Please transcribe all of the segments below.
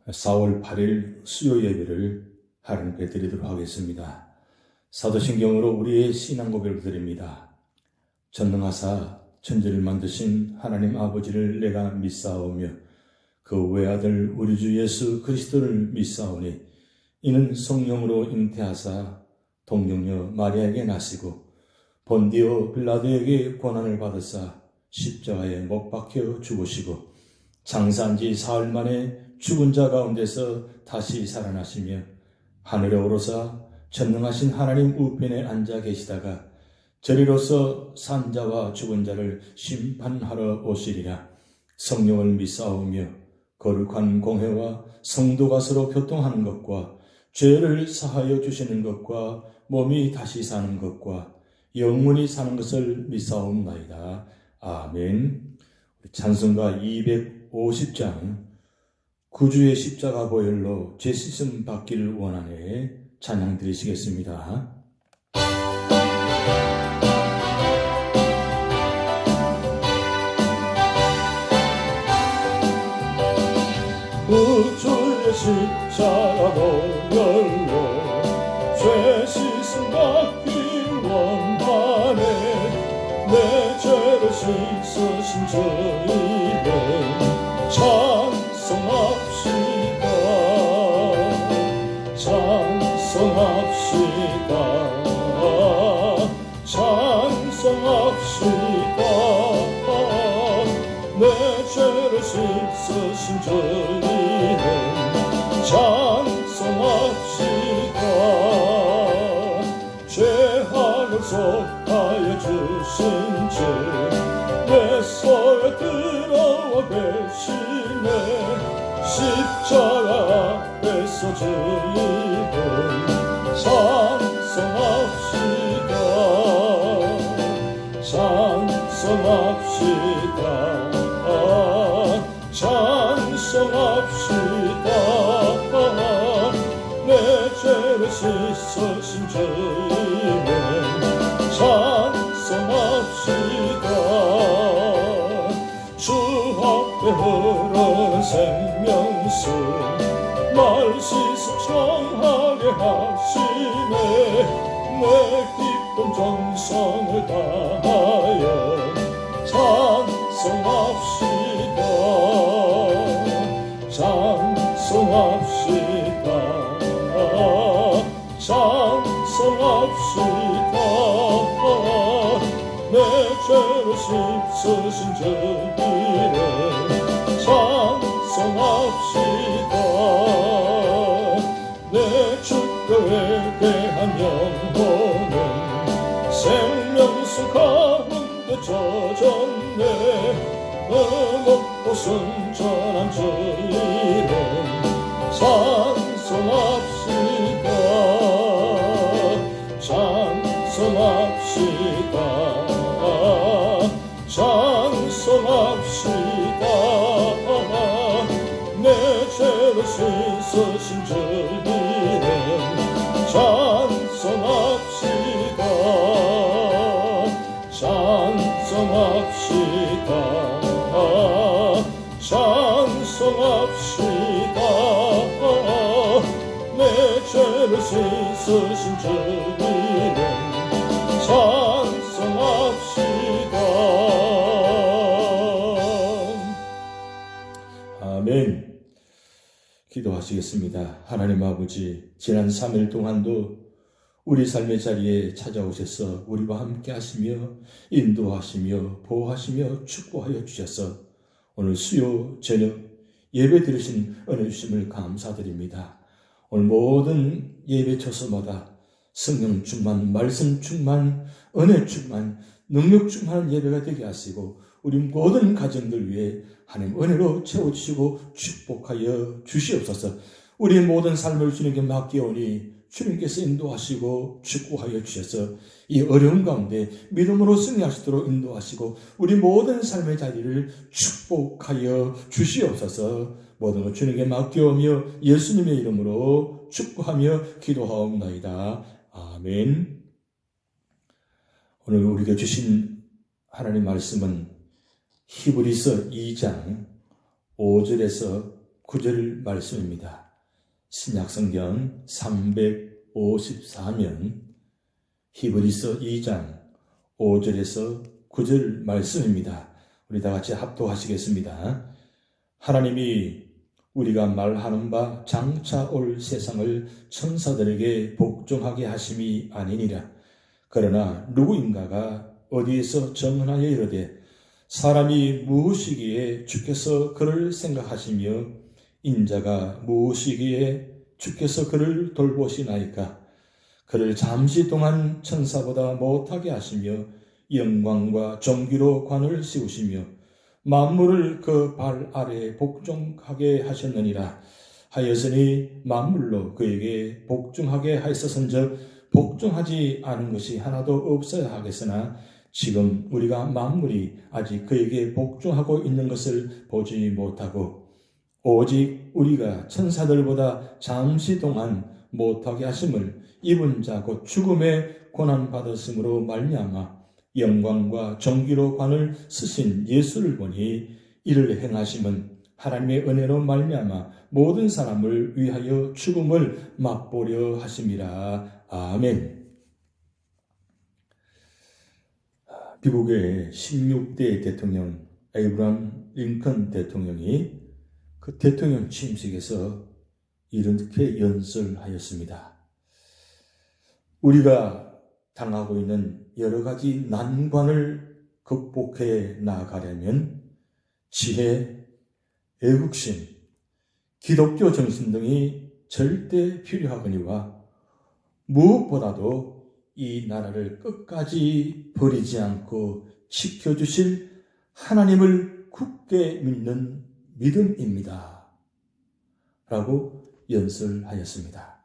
4월 8일 수요 예배를 하나님께 드리도록 하겠습니다. 사도신경으로 우리의 신앙 고백을 드립니다. 전능하사 천지를 만드신 하나님 아버지를 내가 믿사오며 그 외아들 우리 주 예수 그리스도를 믿사오니 이는 성령으로 잉태하사 동정녀 마리아에게 나시고 본디오 빌라도에게 고난을 받으사 십자가에 못 박혀 죽으시고 장사한 지 사흘 만에 죽은 자 가운데서 다시 살아나시며 하늘에 오르사 전능하신 하나님 우편에 앉아 계시다가 저리로서 산 자와 죽은 자를 심판하러 오시리라. 성령을 믿사오며 거룩한 공회와 성도가 서로 교통하는 것과 죄를 사하여 주시는 것과 몸이 다시 사는 것과 영원히 사는 것을 믿사옵나이다. 아멘. 찬송가 250장 구주의 십자가 보혈로 죄 씻음 받기를 원하네 찬양 드리시겠습니다. 구주의 십자가 보혈로 죄 씻음 받기를 원하네. 내 죄를 씻으신 주님을 찬송합시다. 찬송합시다. 찬송합시다. 내 죄를 씻으신 주님을 찬송합시다. 죄악을 속하여 주신 주 내 손에 들어와 계시네. 십자가 앞에서 주님을 찬송합시다. 찬송합시다. 찬송합시다. 내 죄를 씻으신 주님을 찬송합시다. 주 앞에 흐르는 생명수 말시수 청하게 하시네. 내 기쁨 정성을 다하여 찬송합시다. 찬송합시다. 찬송합시다. 내 죄를 씻으신 주님을 찬송합시다. 내 주께 대한 영혼은 생명수 가운데 젖었네. 높고 순전한 주 이름 찬송합시다. 찬송합시다. 찬송합시다. 내 죄를 씻으신 주 이름 찬송합시다. 찬송합시다. 찬송합시다. 내 죄를 씻으신 주 이름 찬송합시다. 아멘. 기도하시겠습니다. 하나님 아버지, 지난 3일 동안도 우리 삶의 자리에 찾아오셔서 우리와 함께 하시며 인도하시며 보호하시며 축복하여 주셔서 오늘 수요 저녁 예배 드리신 은혜 주심을 감사드립니다. 오늘 모든 예배 처소마다 성령 충만, 말씀 충만, 은혜 충만, 능력 충만한 예배가 되게 하시고 우리 모든 가정들 위해 하나님 은혜로 채워주시고 축복하여 주시옵소서. 우리의 모든 삶을 주님께 맡기오니 주님께서 인도하시고 축복하여 주셔서 이 어려운 가운데 믿음으로 승리하시도록 인도하시고 우리 모든 삶의 자리를 축복하여 주시옵소서. 모든 것 주님께 맡겨오며 예수님의 이름으로 축복하며 기도하옵나이다. 아멘. 오늘 우리가 주신 하나님 말씀은 히브리서 2장 5절에서 9절 말씀입니다. 신약성경 354면 히브리서 2장 5절에서 9절 말씀입니다. 우리 다 같이 합독하시겠습니다. 하나님이 우리가 말하는 바 장차 올 세상을 천사들에게 복종하게 하심이 아니니라. 그러나 누구인가가 어디에서 정언하여 이르되 사람이 무엇이기에 주께서 그를 생각하시며 인자가 무엇이기에 주께서 그를 돌보시나이까. 그를 잠시 동안 천사보다 못하게 하시며 영광과 존귀로 관을 씌우시며 만물을 그 발 아래에 복종하게 하셨느니라. 하였으니 만물로 그에게 복종하게 하였었은즉 복종하지 않은 것이 하나도 없어야 하겠으나 지금 우리가 만물이 아직 그에게 복종하고 있는 것을 보지 못하고 오직 우리가 천사들보다 잠시 동안 못하게 하심을 입은 자 곧 죽음의 고난받았으므로 말미암아 영광과 존귀로 관을 쓰신 예수를 보니 이를 행하심은 하나님의 은혜로 말미암아 모든 사람을 위하여 죽음을 맛보려 하심이라. 아멘. 미국의 16대 대통령 에이브람 링컨 대통령이 그 대통령 취임식에서 이렇게 연설하였습니다. 우리가 당하고 있는 여러 가지 난관을 극복해 나아가려면 지혜, 애국심, 기독교 정신 등이 절대 필요하거니와 무엇보다도 이 나라를 끝까지 버리지 않고 지켜주실 하나님을 굳게 믿는 믿음입니다. 라고 연설하였습니다.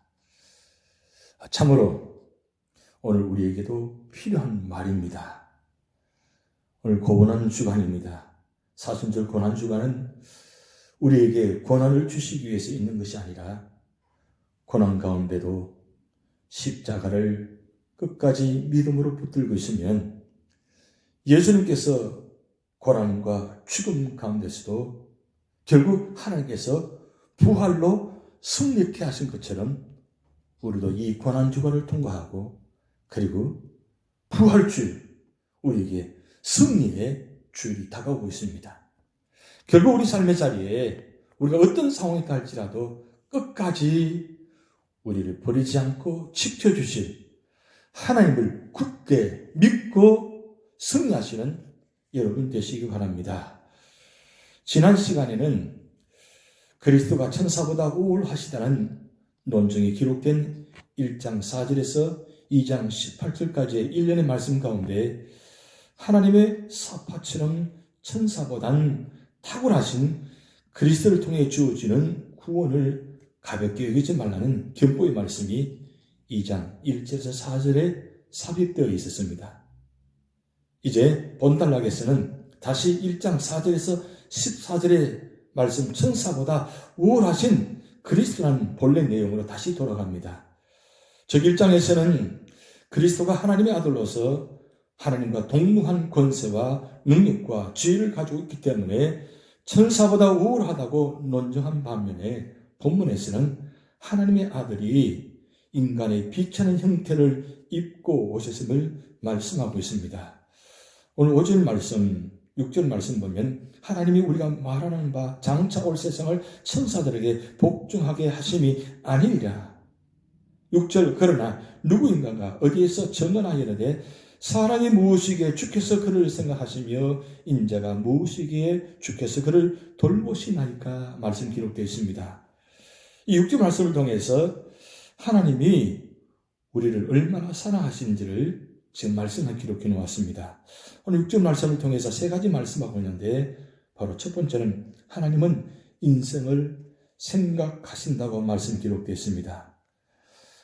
참으로 오늘 우리에게도 필요한 말입니다. 오늘 고난 주간입니다. 사순절 고난 주간은 우리에게 고난을 주시기 위해서 있는 것이 아니라 고난 가운데도 십자가를 끝까지 믿음으로 붙들고 있으면 예수님께서 고난과 죽음 가운데서도 결국 하나님께서 부활로 승리케 하신 것처럼 우리도 이 고난 주간을 통과하고 그리고 부활주일 우리에게 승리의 주일이 다가오고 있습니다. 결국 우리 삶의 자리에 우리가 어떤 상황에 갈지라도 끝까지 우리를 버리지 않고 지켜주실 하나님을 굳게 믿고 승리하시는 여러분 되시기 바랍니다. 지난 시간에는 그리스도가 천사보다 우월하시다는 논증이 기록된 1장 4절에서 2장 18절까지의 일련의 말씀 가운데 하나님의 사파처럼 천사보단 탁월하신 그리스도를 통해 주어지는 구원을 가볍게 여기지 말라는 경고의 말씀이 2장 1절에서 4절에 삽입되어 있었습니다. 이제 본단락에서는 다시 1장 4절에서 14절의 말씀 천사보다 우월하신 그리스도라는 본래 내용으로 다시 돌아갑니다. 저 1장에서는 그리스도가 하나님의 아들로서 하나님과 동등한 권세와 능력과 지위를 가지고 있기 때문에 천사보다 우월하다고 논증한 반면에 본문에서는 하나님의 아들이 인간의 비천한 형태를 입고 오셨음을 말씀하고 있습니다. 오늘 5절 말씀, 6절 말씀 보면 하나님이 우리가 말하는 바 장차 올 세상을 천사들에게 복종하게 하심이 아니니라. 6절 그러나 누구인가가 어디에서 정언하여되 사람이 무엇이기에 주께서 그를 생각하시며 인자가 무엇이기에 주께서 그를 돌보시나이까 말씀 기록되어 있습니다. 이 6절 말씀을 통해서 하나님이 우리를 얼마나 사랑하시는지를 지금 말씀을 기록해 놓았습니다. 오늘 6절 말씀을 통해서 세 가지 말씀하고 있는데 바로 첫 번째는 하나님은 인생을 생각하신다고 말씀 기록되어 있습니다.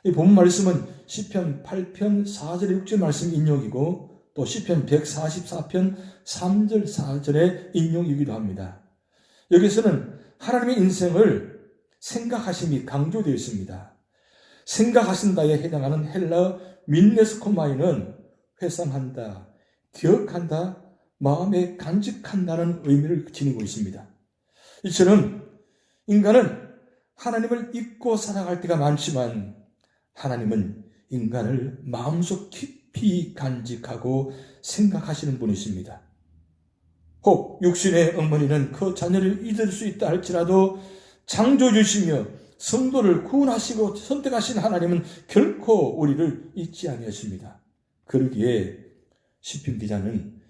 이 본 말씀은 시편 8편 4절의 6절 말씀 인용이고 또 시편 144편 3절 4절의 인용이기도 합니다. 여기서는 하나님의 인생을 생각하심이 강조되어 있습니다. 생각하신다에 해당하는 헬라어 민네스코마이는 회상한다, 기억한다, 마음에 간직한다는 의미를 지니고 있습니다. 이처럼 인간은 하나님을 잊고 살아갈 때가 많지만 하나님은 인간을 마음속 깊이 간직하고 생각하시는 분이십니다. 혹 육신의 어머니는 그 자녀를 잊을 수 있다 할지라도 창조주시며 성도를 구원하시고 선택하신 하나님은 결코 우리를 잊지 아니하십니다. 그러기에 시편 기자는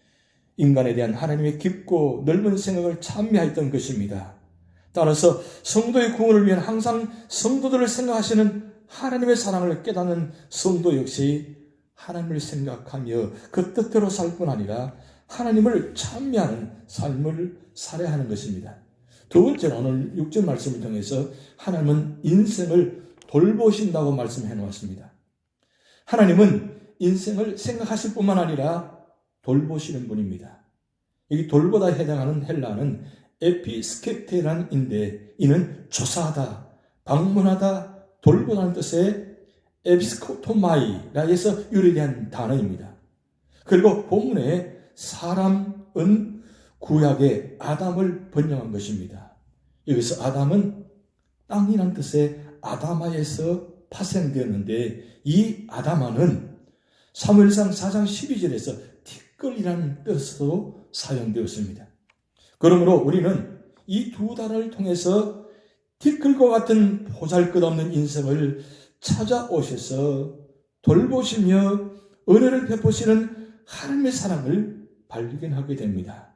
인간에 대한 하나님의 깊고 넓은 생각을 찬미하였던 것입니다. 따라서 성도의 구원을 위한 항상 성도들을 생각하시는 하나님의 사랑을 깨닫는 성도 역시 하나님을 생각하며 그 뜻대로 살 뿐 아니라 하나님을 찬미하는 삶을 살아야 하는 것입니다. 두 번째는 오늘 6절 말씀을 통해서 하나님은 인생을 돌보신다고 말씀해 놓았습니다. 하나님은 인생을 생각하실 뿐만 아니라 돌보시는 분입니다. 여기 돌보다 해당하는 헬라어는 에피스케테라는 인데 이는 조사하다, 방문하다, 돌보다는 뜻의 에피스코토마이라 해서 유래된 단어입니다. 그리고 본문에 사람은 구약의 아담을 번역한 것입니다. 여기서 아담은 땅이란 뜻의 아다마에서 파생되었는데 이 아다마는 사무엘상 4장 12절에서 티끌이라는 뜻으로 사용되었습니다. 그러므로 우리는 이 두 단어를 통해서 티끌과 같은 보잘것없는 인생을 찾아오셔서 돌보시며 은혜를 베푸시는 하나님의 사랑을 발견하게 됩니다.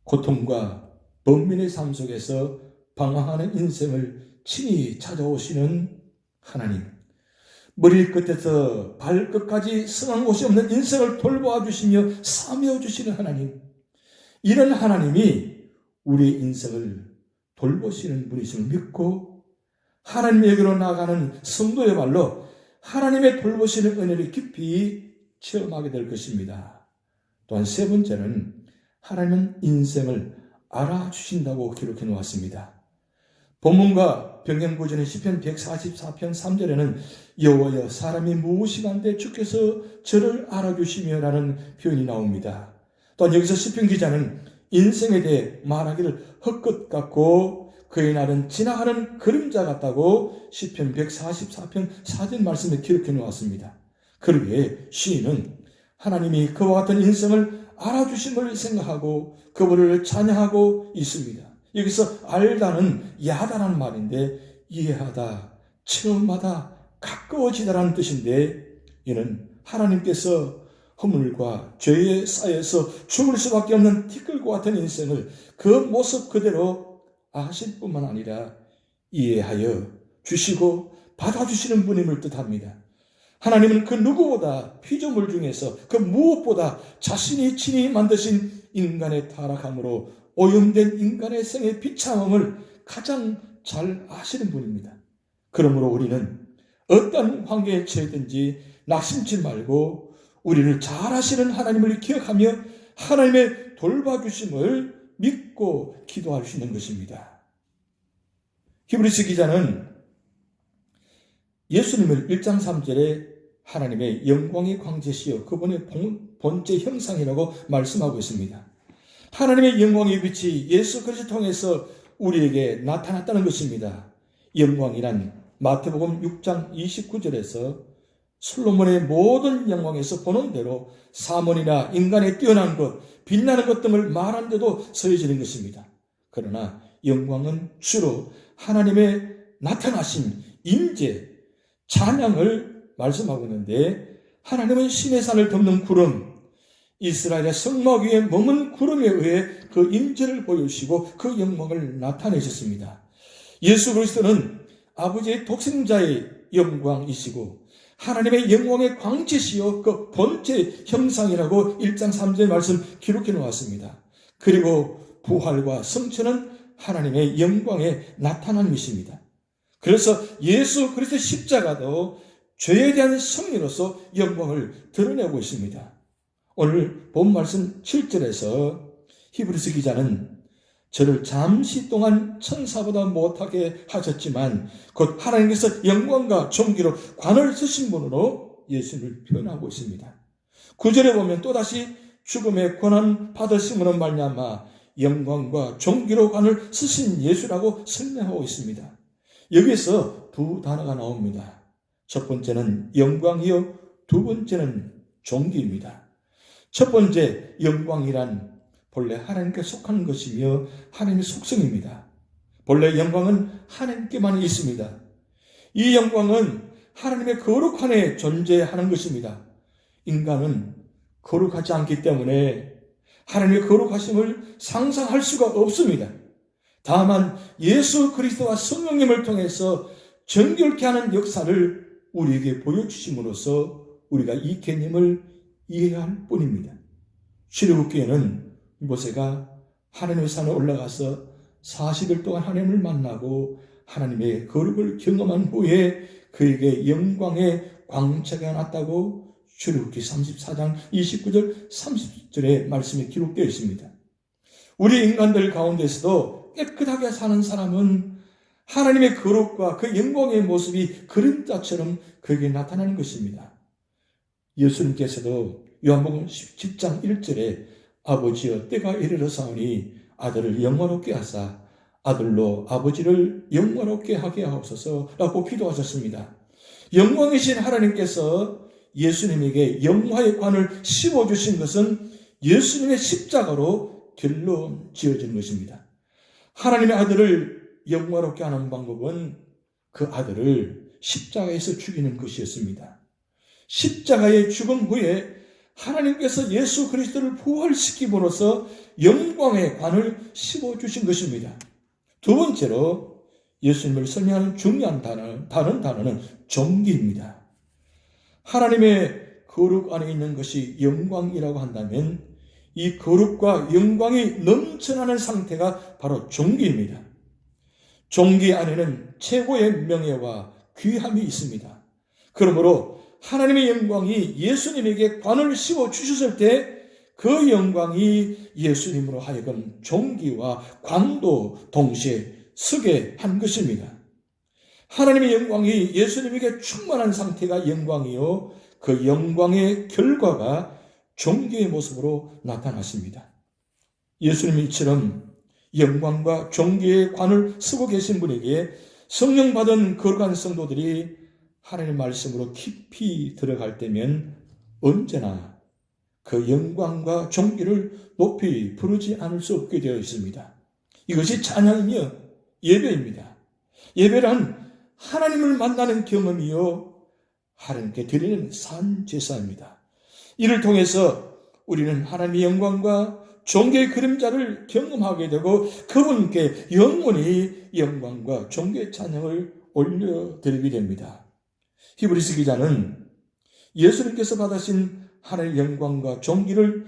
고통과 번민의 삶 속에서 방황하는 인생을 친히 찾아오시는 하나님, 머리 끝에서 발끝까지 성한 곳이 없는 인생을 돌보아 주시며 사며 주시는 하나님, 이런 하나님이 우리의 인생을 돌보시는 분이심을 믿고 하나님에게로 나아가는 성도야말로 하나님의 돌보시는 은혜를 깊이 체험하게 될 것입니다. 또한 세 번째는 하나님은 인생을 알아주신다고 기록해 놓았습니다. 본문과 병행구절의 시편 144편 3절에는 여호와여 사람이 무엇이간데 주께서 저를 알아주시며 라는 표현이 나옵니다. 또한 여기서 시편 기자는 인생에 대해 말하기를 헛것 같고 그의 날은 지나가는 그림자 같다고 시편 144편 4절 말씀에 기록해 놓았습니다. 그러기에 시인은 하나님이 그와 같은 인생을 알아주심을 생각하고 그분을 찬양하고 있습니다. 여기서 알다는 야다라는 말인데 이해하다, 체험하다, 가까워지다라는 뜻인데 이는 하나님께서 허물과 죄에 쌓여서 죽을 수밖에 없는 티끌과 같은 인생을 그 모습 그대로 아실 뿐만 아니라 이해하여 주시고 받아주시는 분임을 뜻합니다. 하나님은 그 누구보다 피조물 중에서 그 무엇보다 자신이 친히 만드신 인간의 타락함으로 오염된 인간의 생의 비참함을 가장 잘 아시는 분입니다. 그러므로 우리는 어떤 환경에 처해든지 낙심치 말고 우리를 잘 아시는 하나님을 기억하며 하나님의 돌봐주심을 믿고 기도할 수 있는 것입니다. 히브리서 기자는 예수님을 1장 3절에 하나님의 영광의 광채시여 그분의 본체 형상이라고 말씀하고 있습니다. 하나님의 영광의 빛이 예수 그리스도를 통해서 우리에게 나타났다는 것입니다. 영광이란 마태복음 6장 29절에서 솔로몬의 모든 영광에서 보는 대로 사문이나 인간의 뛰어난 것, 빛나는 것 등을 말한 데도 쓰여지는 것입니다. 그러나 영광은 주로 하나님의 나타나신 임재, 찬양을 말씀하고 있는데 하나님은 신의 산을 덮는 구름, 이스라엘의 성막 위에 머문 구름에 의해 그 임재를 보여주시고 그 영광을 나타내셨습니다. 예수 그리스도는 아버지의 독생자의 영광이시고 하나님의 영광의 광채시요 그 본체 형상이라고 1장 3절 말씀 기록해 놓았습니다. 그리고 부활과 성천은 하나님의 영광에 나타남이십니다. 그래서 예수 그리스도의 십자가도 죄에 대한 승리로서 영광을 드러내고 있습니다. 오늘 본 말씀 7절에서 히브리서 기자는 저를 잠시 동안 천사보다 못하게 하셨지만 곧 하나님께서 영광과 존귀로 관을 쓰신 분으로 예수를 표현하고 있습니다. 9절에 보면 또다시 죽음의 고난 받으심으로 말미암아 영광과 존귀로 관을 쓰신 예수라고 설명하고 있습니다. 여기에서 두 단어가 나옵니다. 첫 번째는 영광이요, 두 번째는 존귀입니다. 첫 번째 영광이란 본래 하나님께 속하는 것이며 하나님의 속성입니다. 본래 영광은 하나님께만 있습니다. 이 영광은 하나님의 거룩한 에 존재하는 것입니다. 인간은 거룩하지 않기 때문에 하나님의 거룩하심을 상상할 수가 없습니다. 다만 예수 그리스도와 성령님을 통해서 정결케 하는 역사를 우리에게 보여주심으로써 우리가 이 개념을 이해할 뿐입니다. 출애굽기에는 모세가 하나님의 산에 올라가서 40일 동안 하나님을 만나고 하나님의 거룩을 경험한 후에 그에게 영광의 광채가 났다고 출애굽기 34장 29절 30절의 말씀이 기록되어 있습니다. 우리 인간들 가운데서도 깨끗하게 사는 사람은 하나님의 거룩과 그 영광의 모습이 그림자처럼 그에게 나타나는 것입니다. 예수님께서도 요한복음 10장 1절에 아버지여 때가 이르러사오니 아들을 영화롭게 하사 아들로 아버지를 영화롭게 하게 하옵소서라고 기도하셨습니다. 영광이신 하나님께서 예수님에게 영화의 관을 씌워주신 것은 예수님의 십자가로 결론 지어진 것입니다. 하나님의 아들을 영화롭게 하는 방법은 그 아들을 십자가에서 죽이는 것이었습니다. 십자가의 죽음 후에 하나님께서 예수 그리스도를 부활시킴으로써 영광의 관을 씌워주신 것입니다. 두 번째로 예수님을 설명하는 중요한 다른 단어는 존귀입니다. 하나님의 거룩 안에 있는 것이 영광이라고 한다면 이 거룩과 영광이 넘쳐나는 상태가 바로 존귀입니다. 존귀 안에는 최고의 명예와 귀함이 있습니다. 그러므로 하나님의 영광이 예수님에게 관을 씌워 주셨을 때 그 영광이 예수님으로 하여금 존귀와 관도 동시에 서게 한 것입니다. 하나님의 영광이 예수님에게 충만한 상태가 영광이요, 그 영광의 결과가 존귀의 모습으로 나타났습니다. 예수님이 이처럼 영광과 존귀의 관을 쓰고 계신 분에게 성령 받은 거룩한 성도들이 하나님의 말씀으로 깊이 들어갈 때면 언제나 그 영광과 존귀를 높이 부르지 않을 수 없게 되어 있습니다. 이것이 찬양이며 예배입니다. 예배란 하나님을 만나는 경험이요, 하나님께 드리는 산 제사입니다. 이를 통해서 우리는 하나님의 영광과 존귀의 그림자를 경험하게 되고 그분께 영원히 영광과 존귀의 찬양을 올려드리게 됩니다. 히브리서 기자는 예수님께서 받으신 하나님의 영광과 존귀를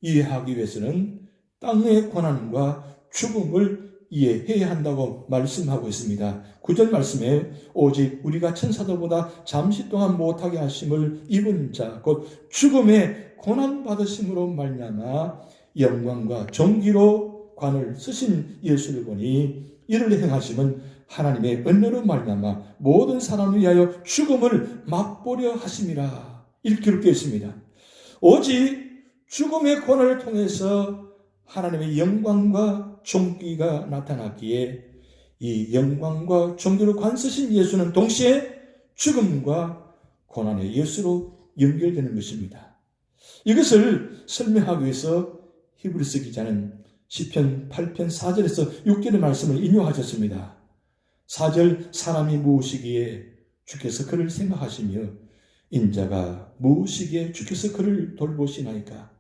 이해하기 위해서는 땅의 고난과 죽음을 이해해야 한다고 말씀하고 있습니다. 9절 말씀에 오직 우리가 천사들보다 잠시 동안 못하게 하심을 입은 자 곧 죽음의 고난받으심으로 말미암아 영광과 존귀로 관을 쓰신 예수를 보니 이를 행하심은 하나님의 은혜로 말미암아 모든 사람을 위하여 죽음을 맛보려 하심이라 이렇게 기록되어 있습니다. 오직 죽음의 고난을 통해서 하나님의 영광과 존귀가 나타났기에 이 영광과 존귀로 관 쓰신 예수는 동시에 죽음과 고난의 예수로 연결되는 것입니다. 이것을 설명하기 위해서 히브리서 기자는 시편 8편 4절에서 6절의 말씀을 인용하셨습니다. 4절 사람이 무엇이기에 주께서 그를 생각하시며 인자가 무엇이기에 주께서 그를 돌보시나이까.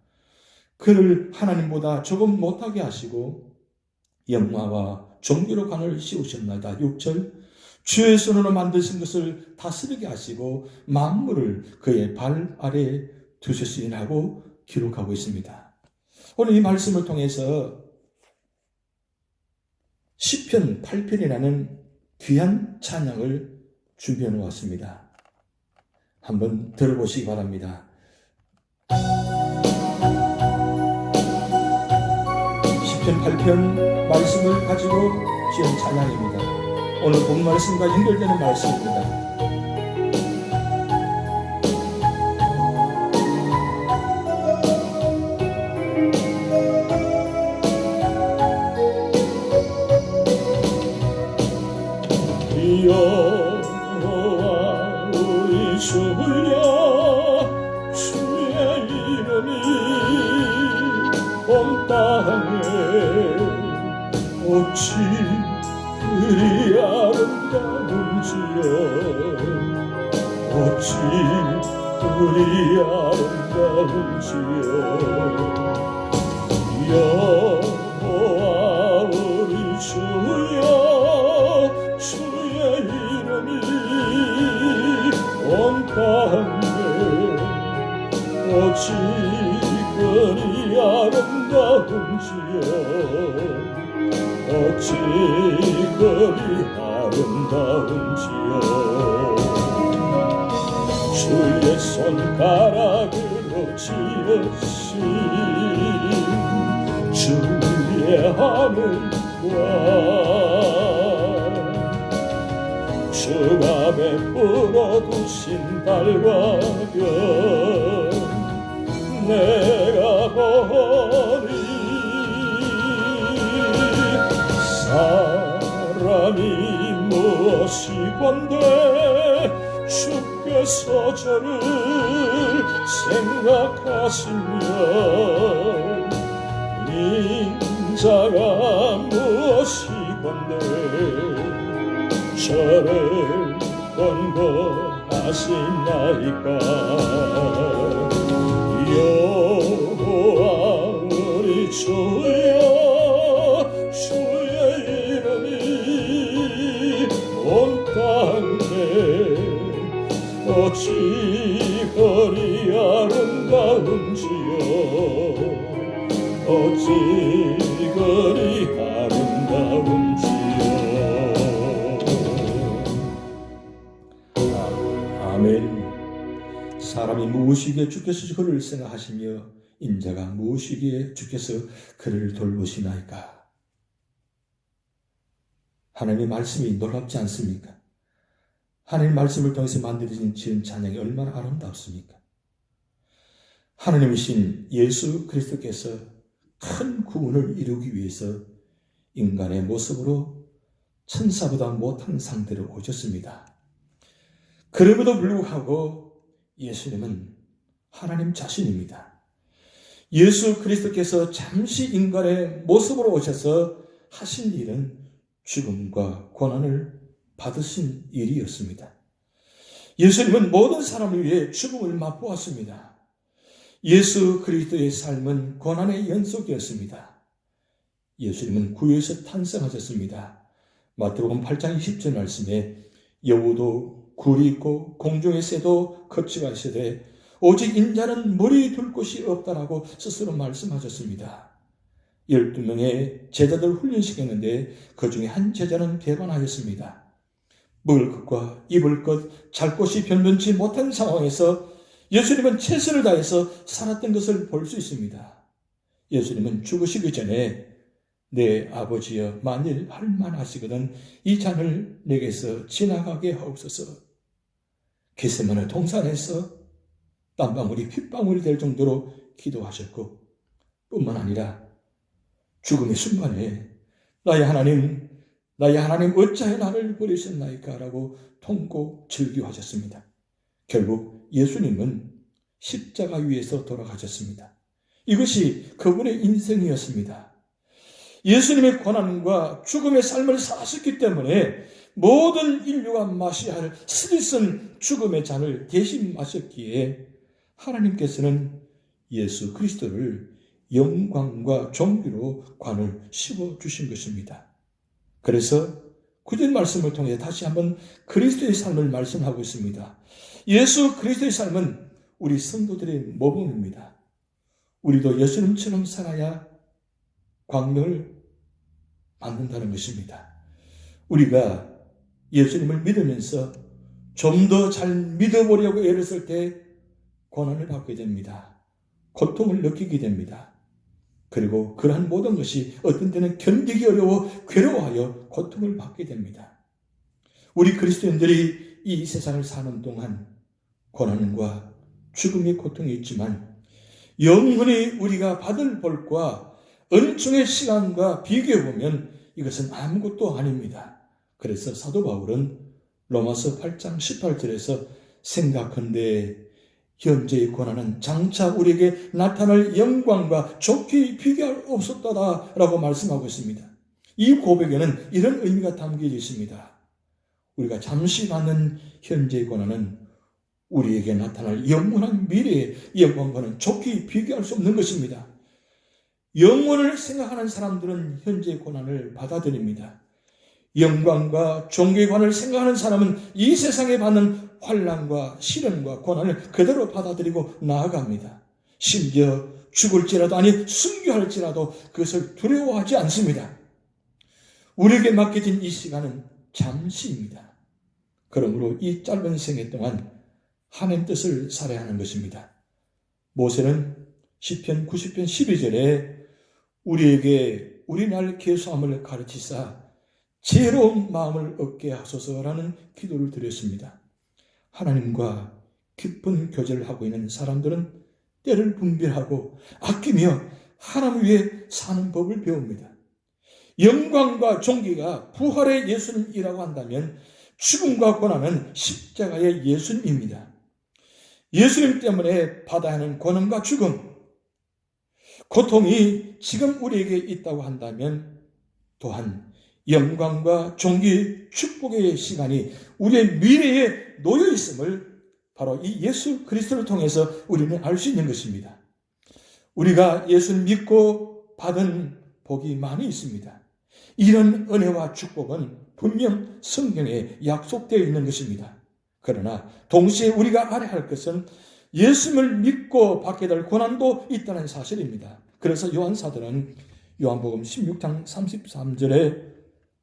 그를 하나님보다 조금 못하게 하시고 영화와 존귀로 관을 씌우셨나이다. 6절 주의 손으로 만드신 것을 다스리게 하시고 만물을 그의 발 아래에 두셨으리라고 기록하고 있습니다. 오늘 이 말씀을 통해서 시편 8편이라는 귀한 찬양을 준비해 놓았습니다. 한번 들어보시기 바랍니다. 시편 8편 말씀을 가지고 지은 찬양입니다. 오늘 본 말씀과 연결되는 말씀입니다. 어찌 그리 아름다운지요 어찌 그리 아름다운지요 여호와 우리 주여 주의 이름이 온 땅에 어찌 그리 아름다운지요 어찌 그리 아름다운지요 주의 손가락으로 지으신 주의 하늘과 주가 베풀어 두신 달과 별 내가 보니 사람이 무엇이 권대 주께서 저를 생각하시며 인자가 무엇이 권대 저를 권고하시나이까 여호와 우리 주여 주의 이름이 온 땅에 어찌 그리 아름다운지요 어찌 그리 아름다운지요 아멘. 사람이 무엇이기에 주께서 그를 생각하시며 인자가 무엇이기에 주께서 그를 돌보시나이까. 하나님의 말씀이 놀랍지 않습니까? 하나님의 말씀을 통해서 만들어진 지은 찬양이 얼마나 아름답습니까? 하나님이신 예수 그리스도께서 큰 구원을 이루기 위해서 인간의 모습으로 천사보다 못한 상태로 오셨습니다. 그럼에도 불구하고 예수님은 하나님 자신입니다. 예수 그리스도께서 잠시 인간의 모습으로 오셔서 하신 일은 죽음과 고난을 받으신 일이었습니다. 예수님은 모든 사람을 위해 죽음을 맛보았습니다. 예수 그리스도의 삶은 고난의 연속이었습니다. 예수님은 구유에서 탄생하셨습니다. 마태복음 8장 20절 말씀에 여우도 굴이 있고 공중의 새도 거치가 있으되 오직 인자는 머리 둘 곳이 없다라고 스스로 말씀하셨습니다. 12명의 제자들을 훈련시켰는데 그 중에 한 제자는 배반하였습니다. 먹을 것과 입을 것, 잘 곳이 변변치 못한 상황에서 예수님은 최선을 다해서 살았던 것을 볼 수 있습니다. 예수님은 죽으시기 전에 내 아버지여 만일 할 만하시거든 이 잔을 내게서 지나가게 하옵소서. 겟세마네 동산에서 땀방울이 핏방울이 될 정도로 기도하셨고 뿐만 아니라 죽음의 순간에 나의 하나님 어찌하여 나를 버리셨나이까 라고 통고 절규하셨습니다. 결국 예수님은 십자가 위에서 돌아가셨습니다. 이것이 그분의 인생이었습니다. 예수님의 고난과 죽음의 삶을 사셨기 때문에 모든 인류가 마셔야 할 스리슨 죽음의 잔을 대신 마셨기에 하나님께서는 예수 그리스도를 영광과 존귀로 관을 씌워주신 것입니다. 그래서 구절 말씀을 통해 다시 한번 그리스도의 삶을 말씀하고 있습니다. 예수 그리스도의 삶은 우리 성도들의 모범입니다. 우리도 예수님처럼 살아야 광명을 받는다는 것입니다. 우리가 예수님을 믿으면서 좀 더 잘 믿어보려고 애를 쓸 때 고난을 받게 됩니다. 고통을 느끼게 됩니다. 그리고 그러한 모든 것이 어떤 때는 견디기 어려워 괴로워하여 고통을 받게 됩니다. 우리 그리스도인들이 이 세상을 사는 동안 고난과 죽음의 고통이 있지만 영원히 우리가 받을 벌과 은총의 시간과 비교해보면 이것은 아무것도 아닙니다. 그래서 사도 바울은 로마서 8장 18절에서 생각한데 현재의 고난은 장차 우리에게 나타날 영광과 좋게 비교할 없었다라고 말씀하고 있습니다. 이 고백에는 이런 의미가 담겨져 있습니다. 우리가 잠시 받는 현재의 고난은 우리에게 나타날 영원한 미래의 영광과는 좋게 비교할 수 없는 것입니다. 영원을 생각하는 사람들은 현재의 고난을 받아들입니다. 영광과 종교관을 생각하는 사람은 이 세상에 받는 환난과 시련과 고난을 그대로 받아들이고 나아갑니다. 심지어 죽을지라도 아니 순교할지라도 그것을 두려워하지 않습니다. 우리에게 맡겨진 이 시간은 잠시입니다. 그러므로 이 짧은 생애 동안 하나님 뜻을 살아야 하는 것입니다. 모세는 시편 90편 12절에 우리에게 우리 날 계수함을 가르치사 지혜로운 마음을 얻게 하소서라는 기도를 드렸습니다. 하나님과 깊은 교제를 하고 있는 사람들은 때를 분별하고 아끼며 하나님 위해 사는 법을 배웁니다. 영광과 존귀가 부활의 예수님이라고 한다면 죽음과 고난은 십자가의 예수님입니다. 예수님 때문에 받아야 하는 고난과 죽음, 고통이 지금 우리에게 있다고 한다면 또한 영광과 존귀, 축복의 시간이 우리의 미래에 놓여 있음을 바로 이 예수 그리스도를 통해서 우리는 알 수 있는 것입니다. 우리가 예수를 믿고 받은 복이 많이 있습니다. 이런 은혜와 축복은 분명 성경에 약속되어 있는 것입니다. 그러나 동시에 우리가 알아야 할 것은 예수를 믿고 받게 될 고난도 있다는 사실입니다. 그래서 요한사도는 요한복음 16장 33절에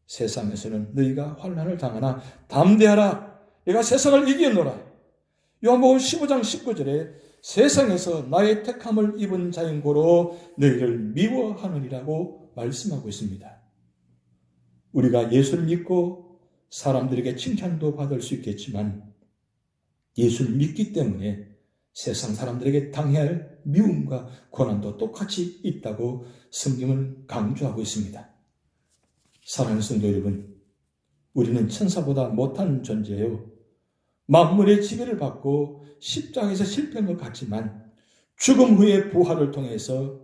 세상에서는 너희가 환난을 당하나 담대하라 내가 세상을 이겼노라. 요한복음 15장 19절에 세상에서 나의 택함을 입은 자인 고로 너희를 미워하느니라고 말씀하고 있습니다. 우리가 예수를 믿고 사람들에게 칭찬도 받을 수 있겠지만 예수를 믿기 때문에 세상 사람들에게 당해야 할 미움과 고난도 똑같이 있다고 성경은 강조하고 있습니다. 사랑하는 성도 여러분, 우리는 천사보다 못한 존재예요. 만물의 지배를 받고 십자가에서 실패한 것 같지만 죽음 후의 부활을 통해서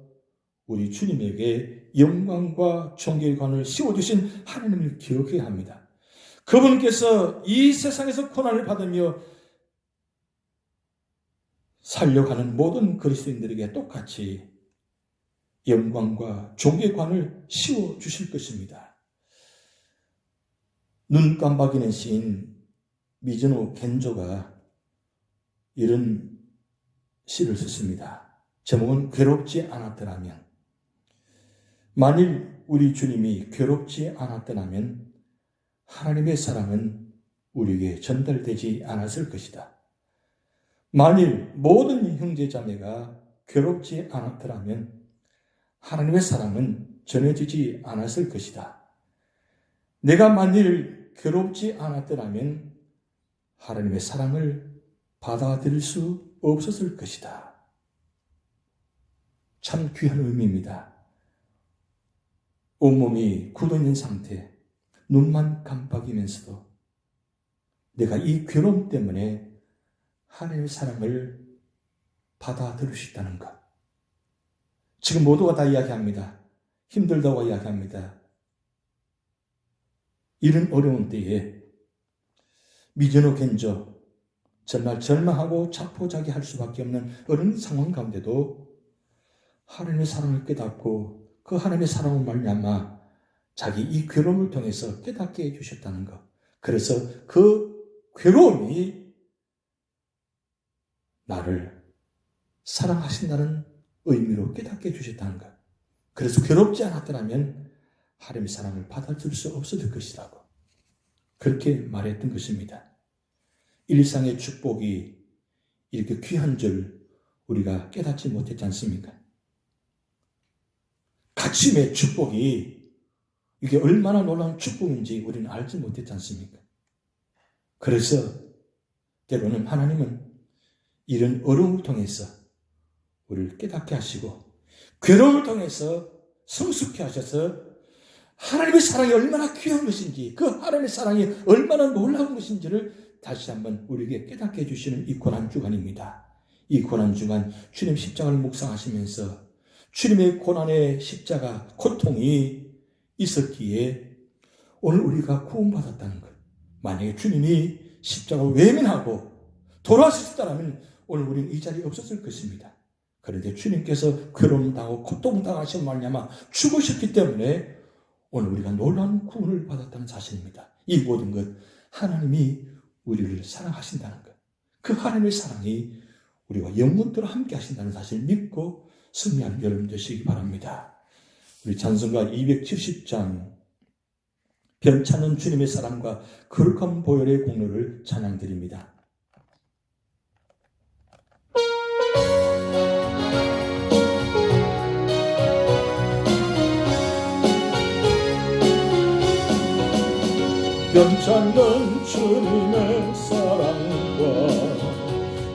우리 주님에게 영광과 존귀관을 씌워주신 하나님을 기억해야 합니다. 그분께서 이 세상에서 고난을 받으며 살려가는 모든 그리스도인들에게 똑같이 영광과 존귀관을 씌워주실 것입니다. 눈 깜박이는 시인 미즈노 겐조가 이런 시를 썼습니다. 제목은 괴롭지 않았더라면. 만일 우리 주님이 괴롭지 않았더라면 하나님의 사랑은 우리에게 전달되지 않았을 것이다. 만일 모든 형제자매가 괴롭지 않았더라면 하나님의 사랑은 전해지지 않았을 것이다. 내가 만일 괴롭지 않았더라면 하나님의 사랑을 받아들일 수 없었을 것이다. 참 귀한 의미입니다. 온몸이 굳어있는 상태, 눈만 깜빡이면서도 내가 이 괴로움 때문에 하나님의 사랑을 받아들일 수 있다는 것. 지금 모두가 다 이야기합니다. 힘들다고 이야기합니다. 이런 어려운 때에 미즈노 겐조, 정말 절망하고 자포자기할 수밖에 없는 어려운 상황 가운데도 하나님의 사랑을 깨닫고 그 하나님의 사랑을 말미암아 자기 이 괴로움을 통해서 깨닫게 해주셨다는 것. 그래서 그 괴로움이 나를 사랑하신다는 의미로 깨닫게 해주셨다는 것. 그래서 괴롭지 않았더라면 하나님의 사랑을 받아줄 수 없었을 것이라고 그렇게 말했던 것입니다. 일상의 축복이 이렇게 귀한 줄 우리가 깨닫지 못했지 않습니까? 가침의 축복이 이게 얼마나 놀라운 축복인지 우리는 알지 못했지 않습니까? 그래서 때로는 하나님은 이런 어려움을 통해서 우리를 깨닫게 하시고 괴로움을 통해서 성숙케 하셔서 하나님의 사랑이 얼마나 귀한 것인지 그 하나님의 사랑이 얼마나 놀라운 것인지를 다시 한번 우리에게 깨닫게 해주시는 이 고난주간입니다. 이 고난주간 주님 십자가를 묵상하시면서 주님의 고난의 십자가 고통이 있었기에 오늘 우리가 구원받았다는 것. 만약에 주님이 십자가를 외면하고 돌아가셨다면 오늘 우리는 이 자리에 없었을 것입니다. 그런데 주님께서 괴로움당하고 고통당하신 말미암아 죽으셨기 때문에 오늘 우리가 놀라운 구원을 받았다는 사실입니다. 이 모든 것 하나님이 우리를 사랑하신다는 것, 그 하나님의 사랑이 우리와 영원토록 함께 하신다는 사실을 믿고 승리하는 여러분 되시기 바랍니다. 우리 찬송가 270장 변찮은 주님의 사랑과 거룩한 보혈의 공로를 찬양드립니다. 변찮는 주님의 사랑과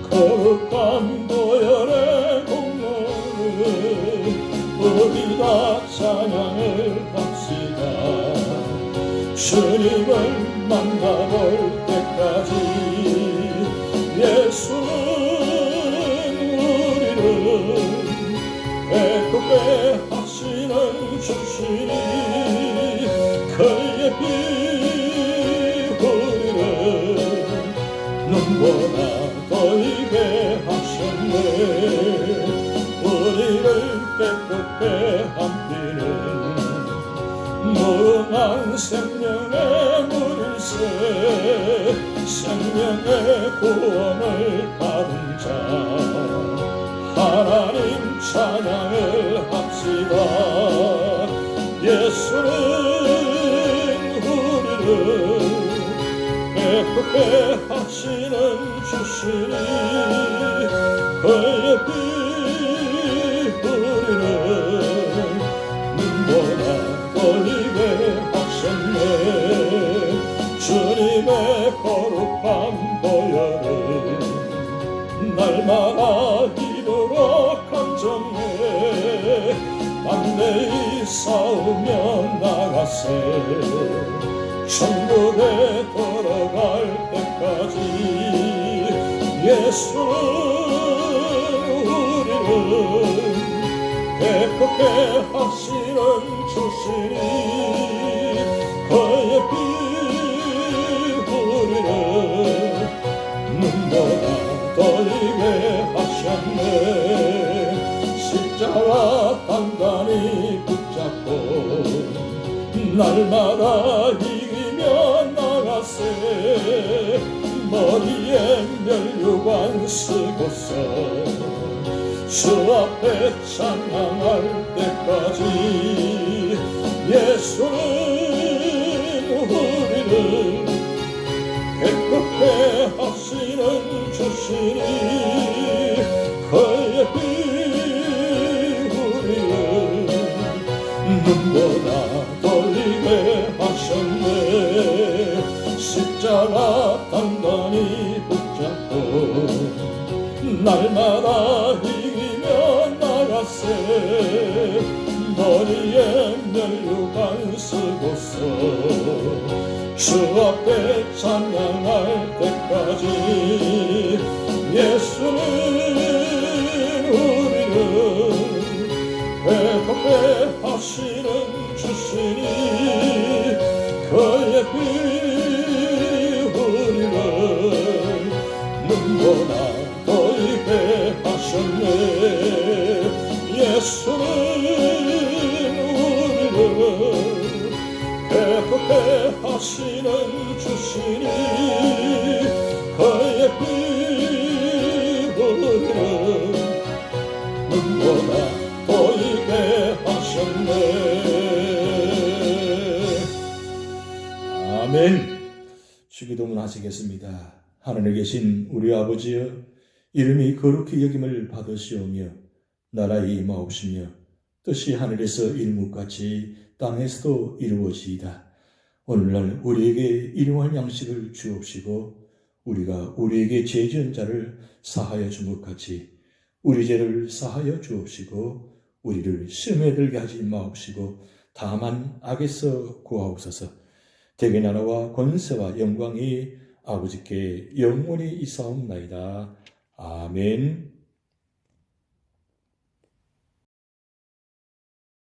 거룩한 보혈의 공로를 우리 다 찬양을 합시다. 주님을 만나볼 때까지 예수는 우리를 배꼽에 하시는 주시니 그의 피 우리를 눈보다 더이게 하셨네. 우리를 깨끗게 함기는 무한 생명의 물새 생명의 구원을 받은 자 하나님 찬양을 합시다. 예수는 우리를 깨끗게 하시는 주시니 그의 피 우리를 눈보다 떨리게 하셨네. 주님의 거룩한 보혈을 날마다 입으로 간증해 담대히 싸우며 나가세. 천국에 돌아갈 때까지 예수는 우리를 깨끗게 하시는 주시니 그의 피 우리를 눈보다 더이게 하셨네. 십자가 단단히 붙잡고 날마다 이기며 나가세. 머리에 면류관 쓰고서 주 앞에 찬양할 때까지 예수는 우리를 깨끗게 하시는 주시니 그의 피 우리를 눈보다 떨리게 하셨네. 십자가 단단히 붙잡고 날마다 이기며 나가세. 머리에 면류관 쓰고서 주 앞에 찬양할 때까지 예수는 우리를 깨끗게 하시는 주시니 그의 피 우리를 눈보다 더이게 하셨네. 예수는 우리를 깨끗게 하시는 주시니 그의 피 우리를 눈보다 더이게 하셨네. 아멘. 주기도문 하시겠습니다. 하늘에 계신 우리 아버지여, 이름이 거룩히 여김을 받으시오며 나라의 임하옵시며 뜻이 하늘에서 이루무같이 땅에서도 이루어지이다. 오늘날 우리에게 일용할 양식을 주옵시고 우리가 우리에게 죄 지은 자를 사하여 준 것 같이 우리 죄를 사하여 주옵시고 우리를 시험에 들게 하지 마옵시고 다만 악에서 구하옵소서. 대개 나라와 권세와 영광이 아버지께 영원히 있사옵나이다. 아멘.